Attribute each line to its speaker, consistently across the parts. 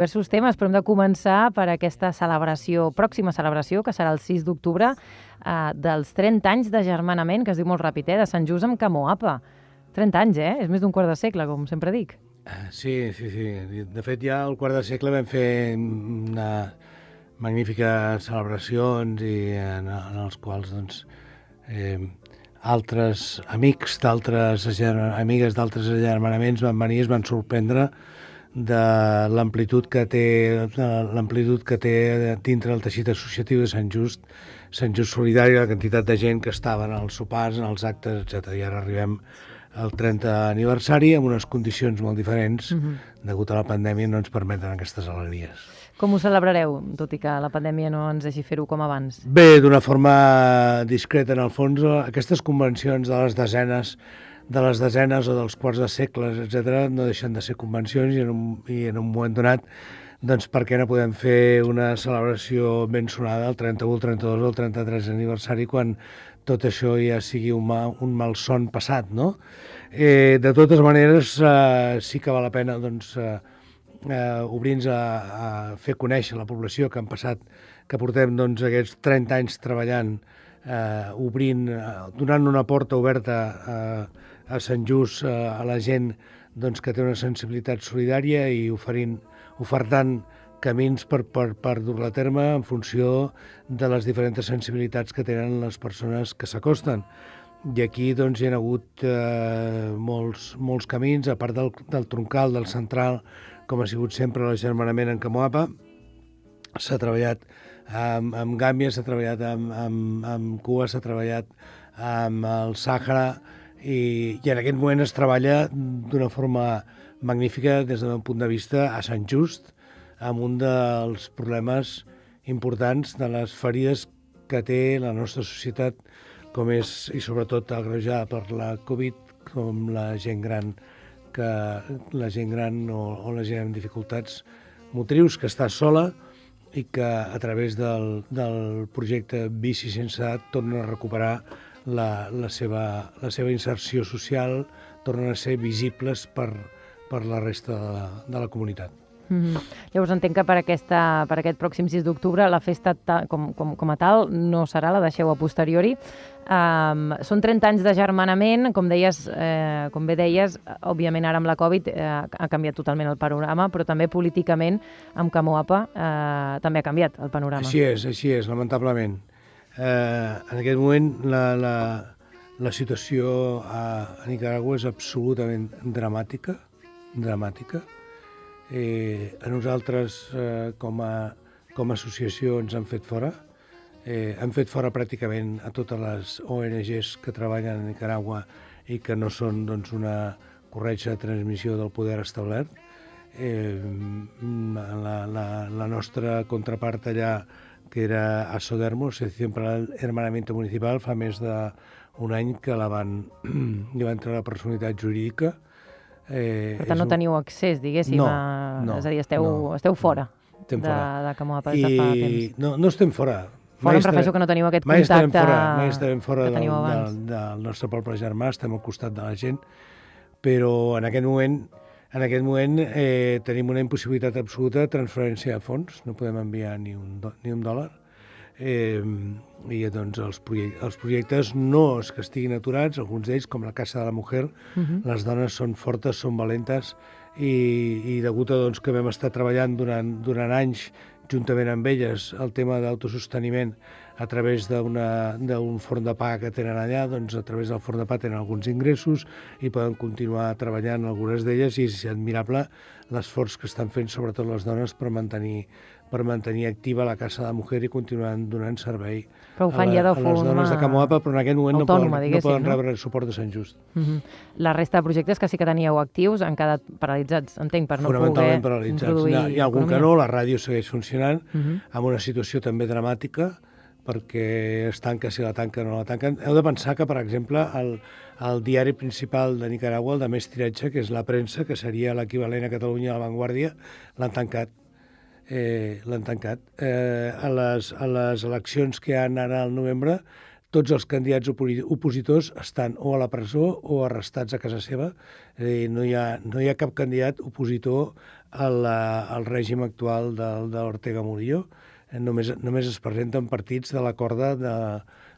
Speaker 1: Diversos temes, però hem de començar per aquesta celebració, pròxima celebració, que serà el 6 d'octubre, dels 30 anys d'agermanament, que es diu molt ràpid, de Sant Just amb Camoapa. 30 anys, És més d'un quart de segle, com sempre dic.
Speaker 2: Sí. De fet, ja al quart de segle vam fer magnífiques celebracions i en els quals altres amics amigues d'altres agermanaments van venir i es van sorprendre de l'amplitud que té dintre el teixit associatiu de Sant Just Solidari, la quantitat de gent que estava en els sopars, en els actes, etc. I ara arribem al 30 aniversari amb unes condicions molt diferents. Degut a la pandèmia no ens permeten aquestes alegries.
Speaker 1: Com ho celebrareu, tot i que la pandèmia no ens deixi fer-ho com abans?
Speaker 2: Bé, d'una forma discreta, en el fons. Aquestes convencions de les desenes o dels quarts de segles, etc., no deixen de ser convencions i en un moment donat, doncs per què no podem fer una celebració ben sonada el 31, el 32 o el 33 aniversari quan tot això ja sigui un malson passat, no? De totes maneres, sí que val la pena obrir-nos a fer conèixer la població que han passat, que portem aquests 30 anys treballant, donant una porta oberta a Sant Just a la gent que té una sensibilitat solidària i ofertant camins per dur-la a terme en funció de les diferents sensibilitats que tenen les persones que s'acosten. I aquí hi ha hagut molts camins, a part del troncal, del central, com ha sigut sempre l'agermanament en Camoapa. S'ha treballat amb Gàmbia, s'ha treballat amb Cuba, s'ha treballat amb el Sàhara, i en aquest moment es treballa d'una forma magnífica des del meu punt de vista a Sant Just, amb un dels problemes importants de les ferides que té la nostra societat, com és, i sobretot agreujada per la Covid, com la gent gran o la gent amb dificultats motrius, que està sola i que a través del projecte Bici sense edat torna a recuperar la seva inserció social, tornen a ser visibles per la resta de la comunitat.
Speaker 1: Llavors entenc que per aquest pròxim 6 d'octubre la festa com a tal no serà, la deixeu a posteriori. Són 30 anys d'agermanament, com bé deies, òbviament ara amb la Covid ha canviat totalment el panorama, però també políticament amb Camoapa també ha canviat el panorama.
Speaker 2: Així és, lamentablement. En aquest moment la situació a Nicaragua és absolutament dramàtica. A nosaltres, com a associació, ens han fet fora. Han fet fora pràcticament a totes les ONGs que treballen a Nicaragua i que no són una corretja transmissió del poder establert. La nostra contrapart allà, que era Asodermo, Asociación para el Hermanamiento Municipal, fa més d'un any que li van treure personalitat jurídica.
Speaker 1: Per tant, no teniu accés, diguéssim,
Speaker 2: no,
Speaker 1: és a dir, esteu fora de Camoapa des de fa temps.
Speaker 2: No estem fora.
Speaker 1: Fora em refereixo que no teniu aquest contacte
Speaker 2: mai estarem fora del nostre poble germà, estem al costat de la gent, però en aquest moment tenim una impossibilitat absoluta de transferència de fons, no podem enviar ni un dòlar, i doncs els projectes no és que estiguin aturats, alguns d'ells, com la Casa de la Mujer, les dones són fortes, són valentes, i degut a que vam estar treballant durant anys juntament amb elles el tema d'autososteniment a través d'un forn de pa que tenen allà, doncs a través del forn de pa tenen alguns ingressos i poden continuar treballant algunes d'elles, i és admirable l'esforç que estan fent sobretot les dones per mantenir activa la Casa de la Mujer i continuar donant servei a les dones de Camoapa, però en aquest moment no poden rebre suport de Sant Just.
Speaker 1: La resta de projectes que sí que teníeu actius han quedat paralitzats, entenc, per no poder
Speaker 2: fonamentalment paralitzats. Hi ha algun que no, la ràdio segueix funcionant, amb una situació també dramàtica, perquè es tanca, si la tanquen o no la tanquen. Heu de pensar que, per exemple, el diari principal de Nicaragua, el de més tiratge, que és La Premsa, que seria l'equivalent a Catalunya a La Vanguardia, l'han tancat. A les eleccions que hi ha ara al novembre tots els candidats opositors estan o a la presó o arrestats a casa seva. No hi ha cap candidat opositor al règim actual d'Ortega Murillo. Només es presenten partits de la corda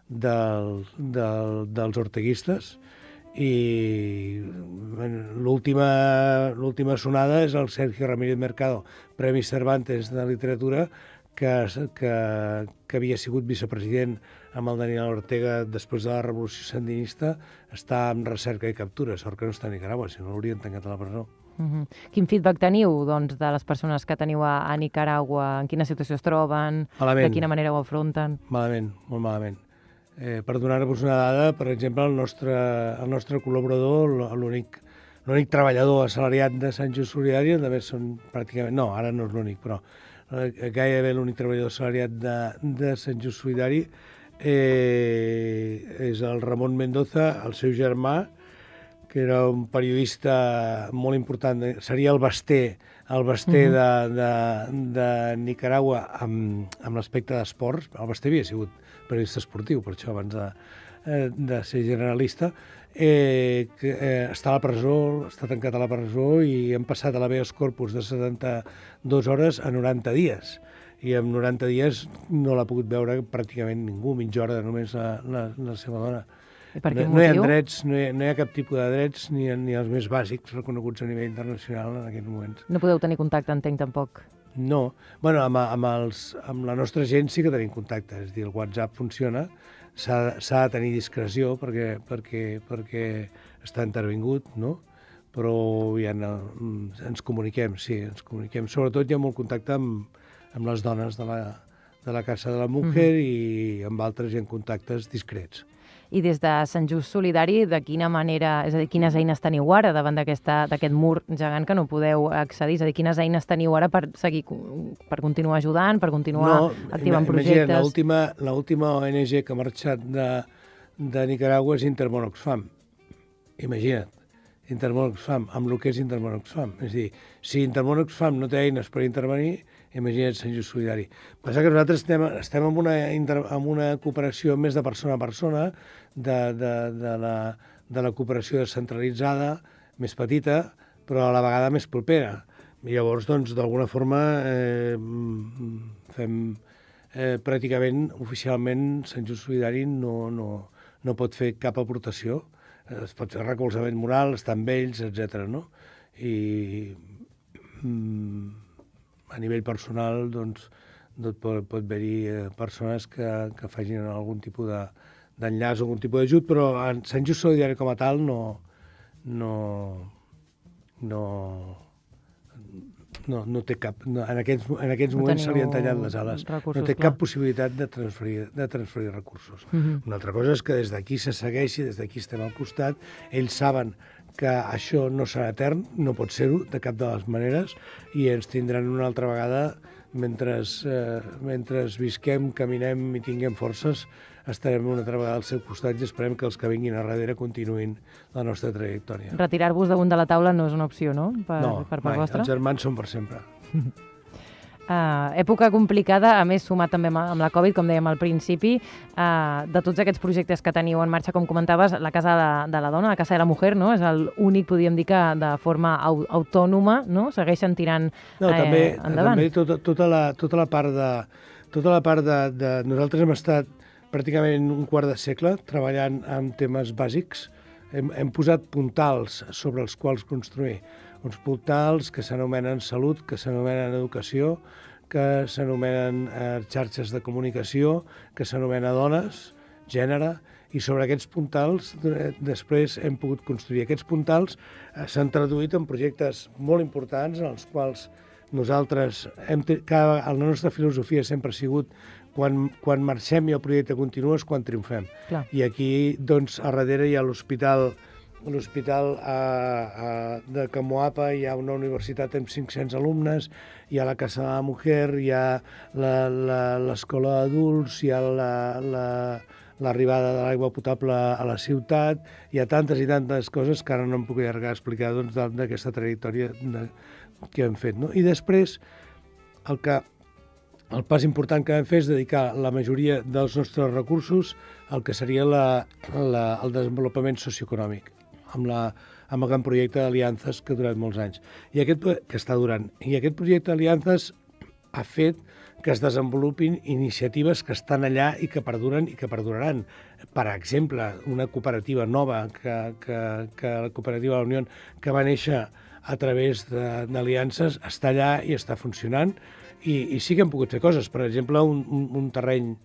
Speaker 2: dels orteguistes, i l'última sonada és el Sergio Ramírez Mercado, Premi Cervantes de literatura, que havia sigut vicepresident amb el Daniel Ortega després de la Revolució Sandinista, està en recerca i captura. Sort que no està a Nicaragua, si no l'haurien tancat a la presó.
Speaker 1: Quin feedback teniu, doncs, de les persones que teniu a Nicaragua? En quina situació es troben?
Speaker 2: Malament.
Speaker 1: De quina manera ho afronten?
Speaker 2: Malament, molt malament. Per donar-vos una dada, per exemple, el nostre col·laborador, l'únic treballador assalariat de Sant Just Solidari, són pràcticament, no, ara no és l'únic, però gairebé l'únic treballador assalariat de Sant Just Solidari és el Ramon Mendoza, el seu germà, que era un periodista molt important, seria el Basté de Nicaragua amb l'aspecte d'esports. El Basté havia sigut periodista esportiu, per això, abans de ser generalista, que està a la presó, està tancat a la presó, i hem passat a l'habeas corpus de 72 hores a 90 dies. I en 90 dies no l'ha pogut veure pràcticament ningú, mitja hora només la seva dona. No hi ha drets, no hi ha cap tipus de drets, ni els més bàsics reconeguts a nivell internacional en aquests moments.
Speaker 1: No podeu tenir contacte, entenc, tampoc?
Speaker 2: No. Bueno, amb la nostra gent sí que tenim contacte. És a dir, el WhatsApp funciona, s'ha de tenir discreció perquè està intervingut, no? Però ja ens comuniquem, sí, ens comuniquem. Sobretot hi ha molt contacte amb les dones de la Casa de la Mujer, i amb altres hi ha contactes discrets.
Speaker 1: I des de Sant Just Solidari, de quina manera, és a dir, quines eines teniu ara davant d'aquest mur gegant que no podeu accedir? És a dir, quines eines teniu ara per seguir, per continuar ajudant, per continuar activant projectes?
Speaker 2: Imagina't, l'última ONG que ha marxat de Nicaragua és Intermón Oxfam. Imagina't, Intermón Oxfam, amb el que és Intermón Oxfam. És a dir, si Intermón Oxfam no té eines per intervenir, imagina't Sant Just Solidari. Passa que nosaltres estem en una cooperació més de persona a persona, de la cooperació descentralitzada, més petita, però a la vegada més propera. I llavors, doncs, d'alguna forma, fem pràcticament, oficialment, Sant Just Solidari no pot fer cap aportació. Es pot fer recolzament moral, estar amb ells, etc. No? I a nivell personal, doncs, pot haver-hi persones que facin algun tipus d'enllaç o algun tipus d'ajut, però en Sant Just Solidari com a tal no té cap. En aquests moments se li han tallat les ales. No té cap possibilitat de transferir recursos. Una altra cosa és que des d'aquí se segueixi, des d'aquí estem al costat, ells saben que això no serà etern, no pot ser-ho de cap de les maneres, i ens tindran una altra vegada mentre visquem, caminem i tinguem forces, estarem una altra vegada al seu costat i esperem que els que vinguin a darrere continuïn la nostra trajectòria.
Speaker 1: Retirar-vos damunt de la taula no és una opció, no?
Speaker 2: No, mai. Els germans són per sempre.
Speaker 1: Època complicada, a més sumat també amb la Covid, com dèiem al principi. De tots aquests projectes que teniu en marxa, com comentaves, la Casa de la Dona, la Casa de la Mujer, no? És l'únic, podríem dir, que de forma autònoma, no? Segueixen tirant endavant.
Speaker 2: També tota la part de... Nosaltres hem estat pràcticament un quart de segle treballant amb temes bàsics. Hem posat puntals sobre els quals construir. Uns puntals que s'anomenen salut, que s'anomenen educació, que s'anomenen xarxes de comunicació, que s'anomena dones, gènere, i sobre aquests puntals després hem pogut construir. Aquests puntals s'han traduït en projectes molt importants, en els quals nosaltres, la nostra filosofia sempre ha sigut quan marxem i el projecte continua és quan triomfem.
Speaker 1: Clar.
Speaker 2: I aquí, doncs, a darrere hi ha l'hospital de Camoapa, hi ha una universitat amb 500 alumnes, hi ha la Casa de la Mujer, hi ha l'escola d'adults, hi ha l'arribada de l'aigua potable a la ciutat, hi ha tantes i tantes coses que ara no em puc allargar a explicar d'aquesta trajectòria que hem fet. No? I després, el el pas important que vam fer és dedicar la majoria dels nostres recursos al que seria el desenvolupament socioeconòmic, amb el gran projecte d'aliances que ha durat molts anys, que està durant. I aquest projecte d'aliances ha fet que es desenvolupin iniciatives que estan allà i que perduren i que perduraran. Per exemple, una cooperativa nova, que la cooperativa de la Unió, que va néixer a través d'aliances, està allà i està funcionant, i sí que hem pogut fer coses. Per exemple, un terreny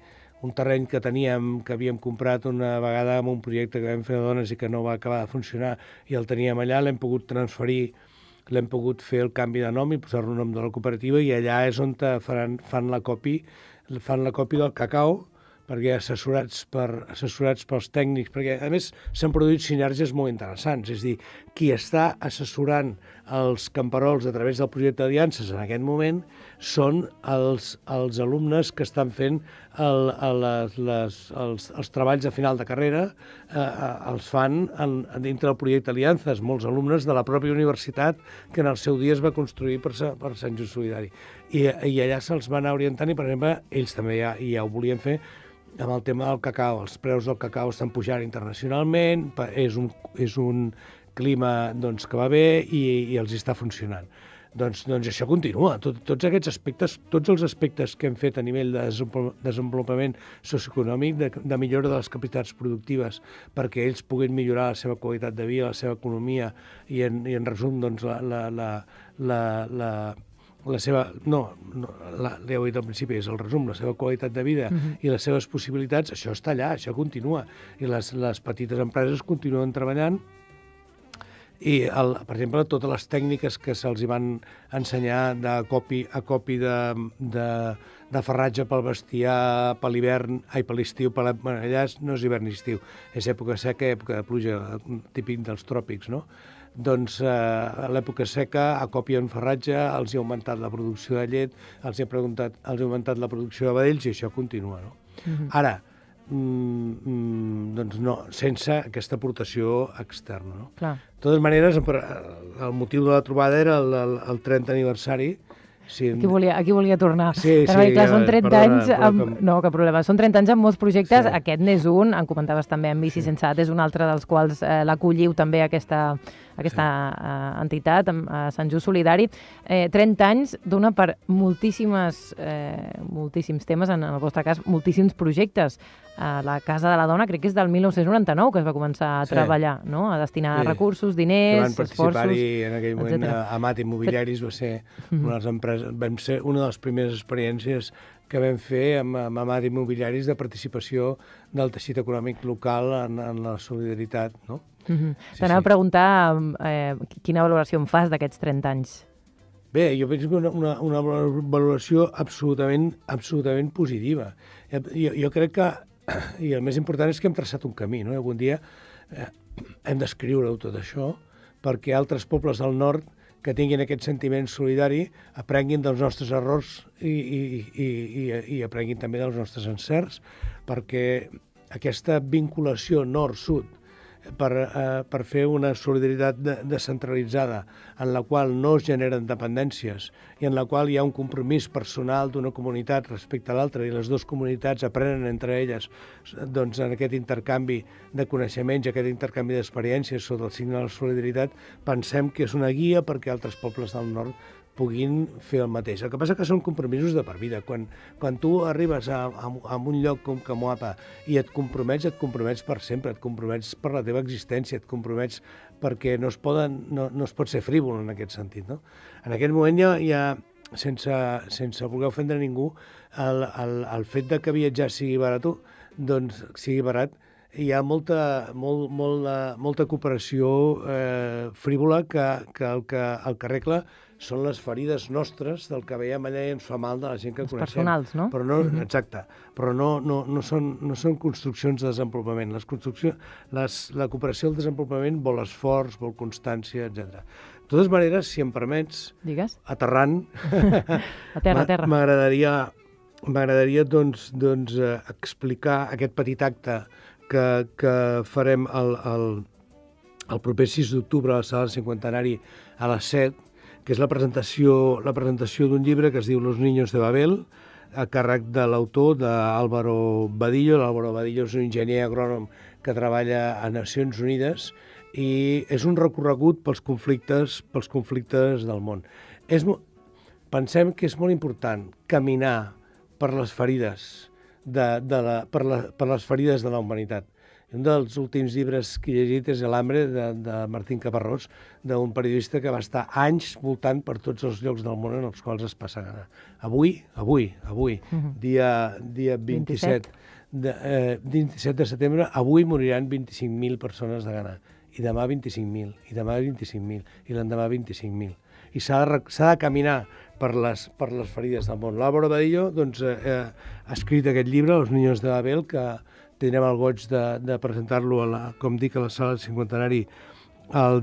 Speaker 2: que teníem, que havíem comprat una vegada amb un projecte que vam fer de dones i que no va acabar de funcionar, i el teníem allà, l'hem pogut transferir, l'hem pogut fer el canvi de nom i posar-lo el nom de la cooperativa, i allà és on fan la copy del cacau, perquè assessorats pels tècnics, perquè a més s'han produït sinergies molt interessants, és a dir, qui està assessorant els camperols a través del projecte d'aliances en aquest moment són els alumnes que estan fent els treballs de final de carrera, els fan dintre del projecte d'aliances, molts alumnes de la pròpia universitat que en el seu dia es va construir per Sant Just Solidari. I allà se'ls va anar orientant i, per exemple, ells també ja ho volien fer amb el tema del cacau. Els preus del cacau estan pujant internacionalment, és un clima doncs, que va bé i els està funcionant. Doncs això continua. Tots aquests aspectes, tots els aspectes que hem fet a nivell de desenvolupament socioeconòmic, de millora de les capacitats productives, perquè ells puguin millorar la seva qualitat de vida, la seva economia, i en resum, doncs, la seva, ja ho he dit al principi, és el resum, la seva qualitat de vida i les seves possibilitats, això està allà, això continua. I les petites empreses continuen treballant i, per exemple, totes les tècniques que se'ls van ensenyar de copi de farratge pel bestiar, per l'hivern, per l'estiu, allà no és hivern ni estiu, és època seca, època de pluja, típic dels tròpics, no? Doncs a l'època seca acopien farratge, els ha augmentat la producció de llet, els ha augmentat la producció de vedells i això continua, no? Ara, doncs no, sense aquesta aportació externa, no?
Speaker 1: Clar.
Speaker 2: De totes maneres, el motiu de la trobada era el 30 aniversari. Sí.
Speaker 1: Aquí volia tornar.
Speaker 2: Sí,
Speaker 1: clar, són 30 anys...
Speaker 2: No,
Speaker 1: cap problema. Són 30 anys amb molts projectes. Sí. Aquest n'és un, en comentaves també en Bici Sense Edat, és un altre dels quals l'acolliu també aquesta entitat, a Sant Just Solidari. 30 anys dona per moltíssims temes, en el vostre cas, moltíssims projectes. La Casa de la Dona crec que és del 1999 que es va començar a treballar, no? A destinar recursos, diners, esforços...
Speaker 2: Que van participar-hi en aquell moment Amat Immobiliaris, va ser una de les empreses, vam ser una de les primeres experiències que vam fer amb Amat Immobiliaris de participació del teixit econòmic local en la solidaritat, no?
Speaker 1: T'anava a preguntar quina valoració em fas d'aquests 30 anys.
Speaker 2: Bé, jo penso que una valoració absolutament positiva. Jo crec que, i el més important és que hem traçat un camí, no? Algun dia hem d'escriure-ho tot això perquè altres pobles del nord que tinguin aquest sentiment solidari aprenguin dels nostres errors i aprenguin també dels nostres encerts, perquè aquesta vinculació nord-sud per fer una solidaritat descentralitzada en la qual no es generen dependències i en la qual hi ha un compromís personal d'una comunitat respecte a l'altra i les dues comunitats aprenen entre elles doncs, en aquest intercanvi de coneixements, aquest intercanvi d'experiències sota el signe de la solidaritat, pensem que és una guia perquè altres pobles del nord puguin fer el mateix. El que passa que són compromisos de per vida. Quan tu arribes a un lloc com Camoapa i et compromets per sempre, et compromets per la teva existència, et compromets perquè no es pot ser frívol en aquest sentit, no? En aquest moment ja sense voler ofendre ningú, el fet de que viatjar sigui barat, doncs sigui barat, hi ha molta cooperació frívola que el que arregla són les ferides nostres del que veiem allà i ens fa mal de la gent que coneixem.
Speaker 1: Personals, no?
Speaker 2: Però no, exacte, però no són construccions de desenvolupament. La cooperació al desenvolupament vol esforç, vol constància, etc. De totes maneres, si em permets, aterrant,
Speaker 1: a terra.
Speaker 2: M'agradaria doncs, explicar aquest petit acte que farem el proper 6 d'octubre a la sala cinquantenari a les 7, que és la presentació d'un llibre que es diu Los niños de Babel, a càrrec de l'autor, d'Álvaro Badillo. L'Álvaro Badillo és un enginyer agrònom que treballa a Nacions Unides i és un recorregut pels conflictes del món. Pensem que és molt important caminar per les ferides per les ferides de la humanitat. Un dels últims llibres que he llegit és El hambre, de Martín Caparrós, d'un periodista que va estar anys voltant per tots els llocs del món en els quals es passa gana. Avui, dia 27 de setembre, avui moriran 25.000 persones de gana. I demà 25.000, i demà 25.000, i l'endemà 25.000. I s'ha de caminar per les ferides del món. L'Álvaro Badillo ha escrit aquest llibre, Los niños de Babel, que tindrem el goig de presentar-lo, com dic, a la sala del cinquantenari el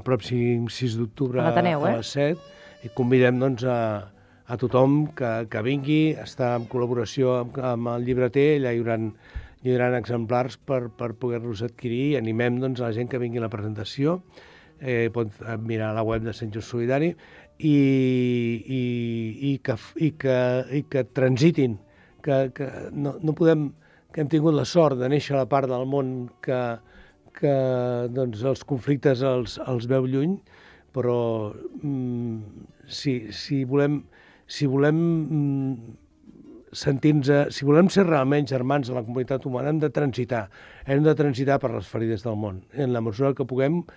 Speaker 2: pròxim 6 d'octubre a les 7, i convidem a tothom que vingui, està en col·laboració amb el llibreter, allà hi haurà exemplars per poder-los adquirir, i animem a la gent que vingui a la presentació, pot mirar la web de Sant Just Solidari, i que transitin, que no podem, que hem tingut la sort de néixer a la part del món que els conflictes els veu lluny, però si volem ser realment germans de la comunitat humana, hem de transitar per les ferides del món. En la mesura que puguem,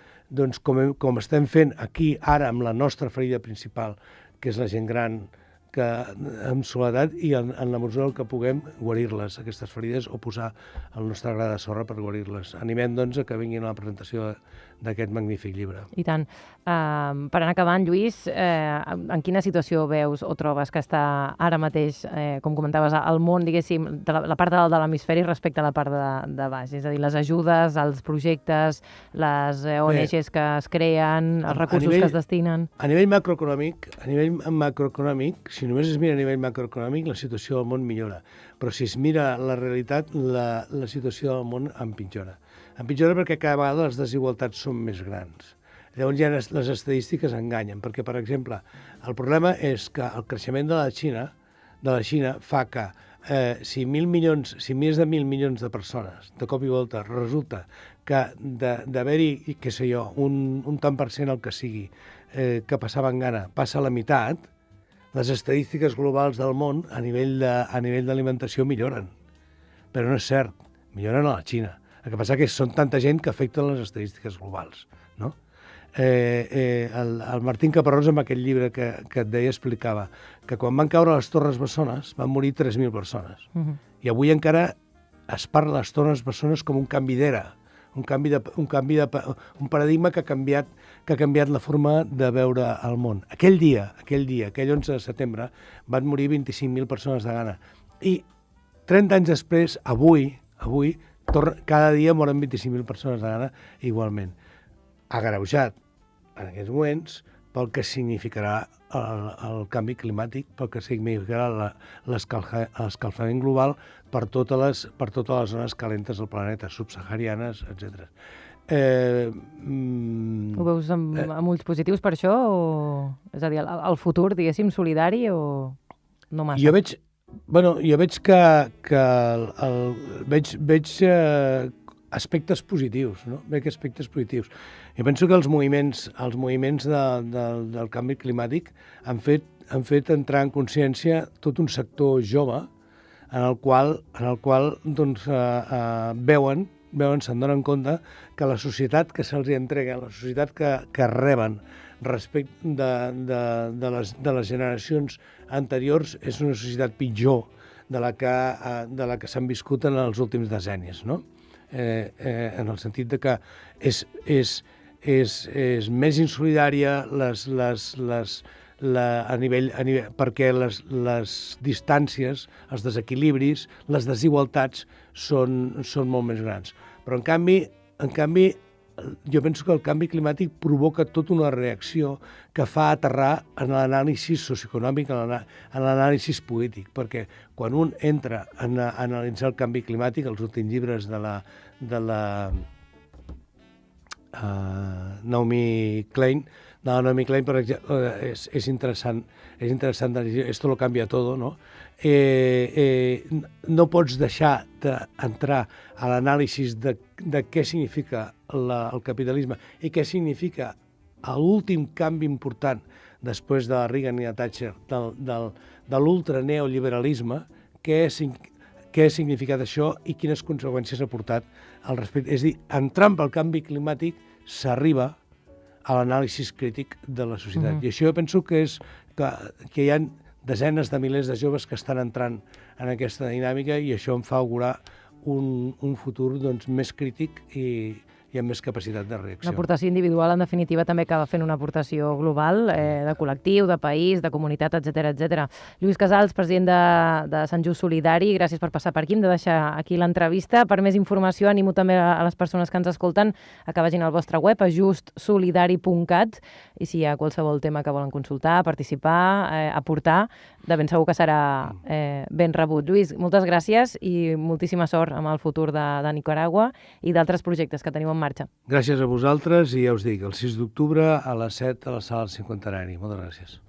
Speaker 2: com estem fent aquí, ara, amb la nostra ferida principal, que és la gent gran, amb soledat, i en la mesura que puguem guarir-les, aquestes ferides, o posar el nostre gra de sorra per guarir-les. Animem, a que vinguin a la presentació d'aquest magnífic llibre.
Speaker 1: I tant. Per anar acabant, Lluís, en quina situació veus o trobes que està ara mateix, com comentaves, el món, diguéssim, la part de dalt de l'hemisferi respecte a la part de baix? És a dir, les ajudes, els projectes, les ONGs que es creen, els recursos que es destinen...
Speaker 2: A nivell macroeconòmic, si només es mira a nivell macroeconòmic, la situació del món millora. Però si es mira la realitat, la situació del món empitjora. Empitjora perquè cada vegada les desigualtats són més grans. Llavors ja les estadístiques enganyen, perquè, per exemple, el problema és que el creixement de la Xina fa que si més de 1.000 milions de persones, de cop i volta, resulta que d'haver-hi, què sé jo, un tant per cent el que sigui, que passaven gana, passa a la meitat, les estadístiques globals del món a nivell d'alimentació milloren. Però no és cert, milloren a la Xina. El que passa és que són tanta gent que afecten les estadístiques globals, no? El Martín Caparrós, amb aquell llibre que et deia, explicava que quan van caure les Torres Bessones van morir 3.000 persones. I avui encara es parla de les Torres Bessones com un canvi d'era, un paradigma que ha canviat la forma de veure el món. Aquell 11 de setembre, van morir 25.000 persones de gana. I 30 anys després, avui, cada dia moren 25.000 persones de gana igualment. Agreujat en aquests moments pel que significarà el canvi climàtic, pel que significarà l'escalfament global per totes les zones calentes del planeta, subsaharianes, etc.
Speaker 1: Ho veus amb ulls positius per això? És a dir, el futur, diguéssim, solidari o no massa?
Speaker 2: Jo veig veig aspectes positius, no? Veig aspectes positius. Jo penso que els moviments del canvi climàtic han fet entrar en consciència tot un sector jove en el qual se'n donen compte que la societat que se'ls entrega, la societat que reben respecte de les generacions anteriors és una societat pitjor de la que s'han viscut en els últims decennis, no? En el sentit de que és més insolidària perquè les distàncies, els desequilibris, les desigualtats són molt més grans. Però, en canvi, jo penso que el canvi climàtic provoca tota una reacció que fa aterrar en l'anàlisi socioeconòmic, en l'anàlisi polític, perquè quan un entra a analitzar el canvi climàtic, els últims llibres de la Naomi Klein No, Naomi Klein, per exemple, és interessant. És interessant, esto lo cambia todo, no? No pots deixar d'entrar a l'anàlisi de què significa el capitalisme i què significa l'últim canvi important després de la Reagan i la Thatcher de l'ultraneoliberalisme, què ha significat això i quines conseqüències ha portat al respecte. És a dir, entrant pel canvi climàtic s'arriba a l'anàlisi crític de la societat. I això jo penso que hi ha desenes de milers de joves que estan entrant en aquesta dinàmica i això em fa augurar un futur més crític i amb més capacitat de reacció.
Speaker 1: Una aportació individual, en definitiva, també acaba fent una aportació global, de col·lectiu, de país, de comunitat, etc. Lluís Casals, president de Sant Just Solidari, gràcies per passar per aquí. Hem de deixar aquí l'entrevista. Per més informació, animo també a les persones que ens escolten a que vagin al vostre web, a justsolidari.cat, i si hi ha qualsevol tema que volen consultar, participar, aportar, de ben segur que serà ben rebut. Lluís, moltes gràcies i moltíssima sort amb el futur de Nicaragua i d'altres projectes que teniu en marxa.
Speaker 2: Gràcies a vosaltres i ja us dic, el 6 d'octubre a les 7 a la sala del Cinquantenari. Moltes gràcies.